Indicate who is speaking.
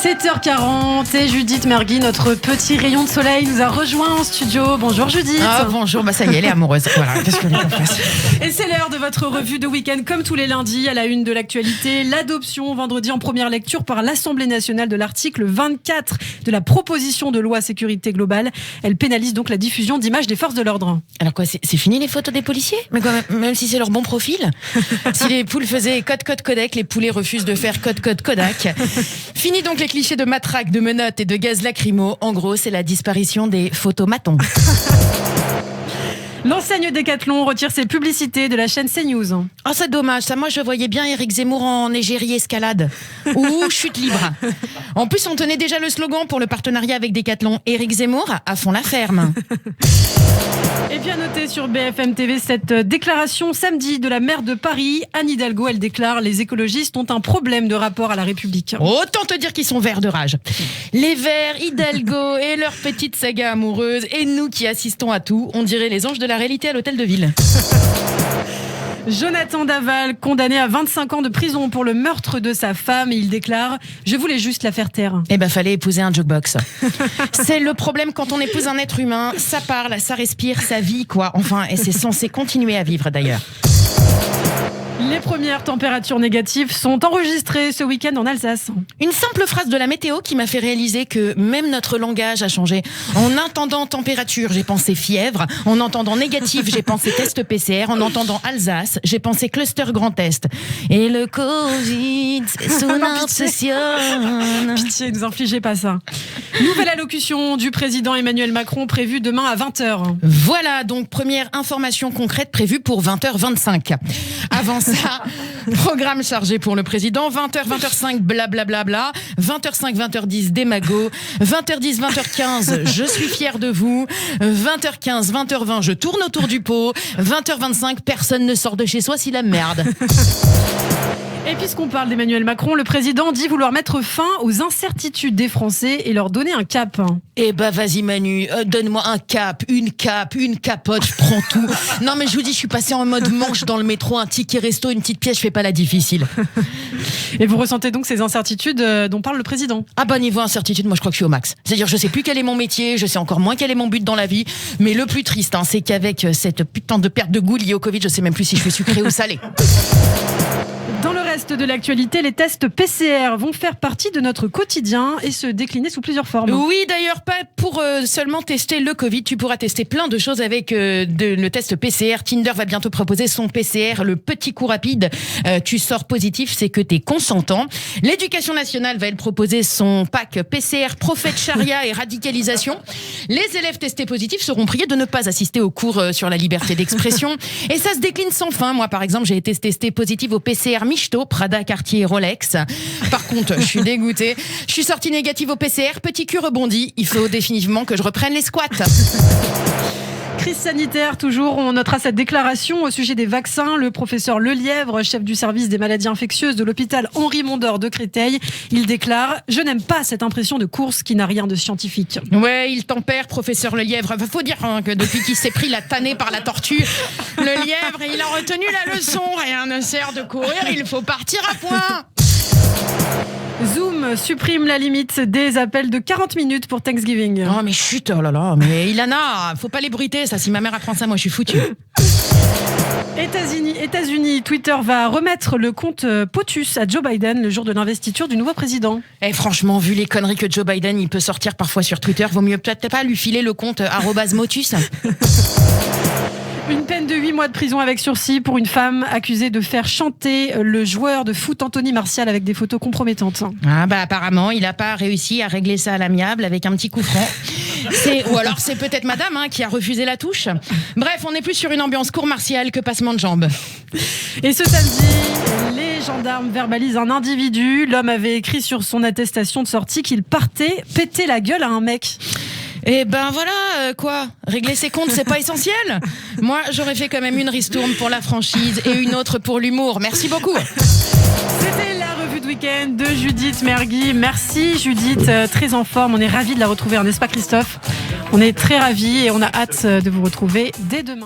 Speaker 1: 7h40 et Judith Mergui, notre petit rayon de soleil, nous a rejoint en studio. Bonjour Judith.
Speaker 2: Ah bonjour, ça y est, elle est amoureuse. Voilà, qu'est-ce que qu'on fasse ?
Speaker 1: Et c'est l'heure de votre revue de week-end, comme tous les lundis, à la une de l'actualité. L'adoption vendredi en première lecture par l'Assemblée nationale de l'article 24 de la proposition de loi sécurité globale. Elle pénalise donc la diffusion d'images des forces de l'ordre.
Speaker 2: Alors quoi, c'est fini les photos des policiers ? Mais quoi, même si c'est leur bon profil ? Si les poules faisaient code Kodak, les poulets refusent de faire code Kodak. Fini donc les clichés de matraque, de menottes et de gaz lacrymo. En gros, c'est la disparition des photomatons.
Speaker 1: L'enseigne Decathlon retire ses publicités de la chaîne CNews.
Speaker 2: Oh, c'est dommage. Ça, moi, je voyais bien Éric Zemmour en égérie escalade ou chute libre. En plus, on tenait déjà le slogan pour le partenariat avec Decathlon. Éric Zemmour à fond la ferme.
Speaker 1: Et bien noté sur BFM TV cette déclaration samedi de la maire de Paris, Anne Hidalgo. Elle déclare: les écologistes ont un problème de rapport à la République.
Speaker 2: Autant te dire qu'ils sont verts de rage. Les Verts, Hidalgo et leur petite saga amoureuse, et nous qui assistons à tout, on dirait les anges de la réalité à l'hôtel de ville.
Speaker 1: Jonathan Daval, condamné à 25 ans de prison pour le meurtre de sa femme, et il déclare: je voulais juste la faire taire.
Speaker 2: Eh ben, fallait épouser un jukebox. C'est le problème quand on épouse un être humain, ça parle, ça respire, ça vit, quoi. Enfin, et c'est censé continuer à vivre d'ailleurs.
Speaker 1: Les premières températures négatives sont enregistrées ce week-end en Alsace.
Speaker 2: Une simple phrase de la météo qui m'a fait réaliser que même notre langage a changé. En entendant température, j'ai pensé fièvre. En entendant négatif, j'ai pensé test PCR. En entendant Alsace, j'ai pensé cluster Grand Est. Et le Covid, c'est son obsession.
Speaker 1: Pitié, ne nous infligez pas ça. Nouvelle allocution du président Emmanuel Macron prévue demain à 20h.
Speaker 2: Voilà, donc première information concrète prévue pour 20h25. Avant ça, programme chargé pour le président. 20h, 20h05, blablabla. 20h05, 20h10, démago. 20h10, 20h15, je suis fier de vous. 20h15, 20h20, je tourne autour du pot. 20h25, personne ne sort de chez soi si la merde.
Speaker 1: Et puisqu'on parle d'Emmanuel Macron, le président dit vouloir mettre fin aux incertitudes des Français et leur donner un cap.
Speaker 2: Eh ben vas-y Manu, donne-moi un cap, une capote, je prends tout. Non mais je vous dis, je suis passé en mode manche dans le métro, un ticket resto, une petite pièce, je fais pas la difficile.
Speaker 1: Et vous ressentez donc ces incertitudes dont parle le président?
Speaker 2: Ah bah niveau incertitude, moi je crois que je suis au max. C'est-à-dire je sais plus quel est mon métier, je sais encore moins quel est mon but dans la vie. Mais le plus triste, c'est qu'avec cette putain de perte de goût liée au Covid, je sais même plus si je suis sucré ou salé.
Speaker 1: Dans le reste de l'actualité, les tests PCR vont faire partie de notre quotidien et se décliner sous plusieurs formes.
Speaker 2: Oui, d'ailleurs, pas pour seulement tester le Covid. Tu pourras tester plein de choses avec le test PCR. Tinder va bientôt proposer son PCR, le petit coup rapide. Tu sors positif, c'est que t'es consentant. L'éducation nationale va, elle, proposer son pack PCR, prophète charia et radicalisation. Les élèves testés positifs seront priés de ne pas assister aux cours sur la liberté d'expression. Et ça se décline sans fin. Moi, par exemple, j'ai été testée positive au PCR Michto, Prada, Cartier, Rolex. Par contre, je suis dégoûtée. Je suis sortie négative au PCR, petit cul rebondi. Il faut définitivement que je reprenne les squats.
Speaker 1: Crise sanitaire, toujours, on notera cette déclaration au sujet des vaccins. Le professeur Lelièvre, chef du service des maladies infectieuses de l'hôpital Henri Mondor de Créteil, il déclare: je n'aime pas cette impression de course qui n'a rien de scientifique.
Speaker 2: Ouais, il tempère, professeur Lelièvre. Faut dire que depuis qu'il s'est pris la tannée par la tortue, Lelièvre, il a retenu la leçon. Rien ne sert de courir, il faut partir à point.
Speaker 1: Zoom supprime la limite des appels de 40 minutes pour Thanksgiving.
Speaker 2: Oh mais chut, oh là là, mais Ilana, faut pas les bruiter, ça. Si ma mère apprend ça, moi je suis foutue.
Speaker 1: États-Unis, Twitter va remettre le compte POTUS à Joe Biden le jour de l'investiture du nouveau président.
Speaker 2: Eh franchement, vu les conneries que Joe Biden il peut sortir parfois sur Twitter, vaut mieux peut-être pas lui filer le compte @motus.
Speaker 1: Une peine de 8 mois de prison avec sursis pour une femme accusée de faire chanter le joueur de foot Anthony Martial avec des photos compromettantes.
Speaker 2: Ah bah apparemment, il a pas réussi à régler ça à l'amiable avec un petit coup franc. Ou alors c'est peut-être madame qui a refusé la touche. Bref, on est plus sur une ambiance cour martiale que passement de jambes.
Speaker 1: Et ce samedi, les gendarmes verbalisent un individu. L'homme avait écrit sur son attestation de sortie qu'il partait péter la gueule à un mec.
Speaker 2: Et ben voilà, quoi. Régler ses comptes, c'est pas essentiel. Moi, j'aurais fait quand même une ristourne pour la franchise et une autre pour l'humour. Merci beaucoup.
Speaker 1: C'était la revue de week-end de Judith Mergui. Merci Judith, très en forme. On est ravis de la retrouver, n'est-ce pas Christophe? On est très ravis et on a hâte de vous retrouver dès demain.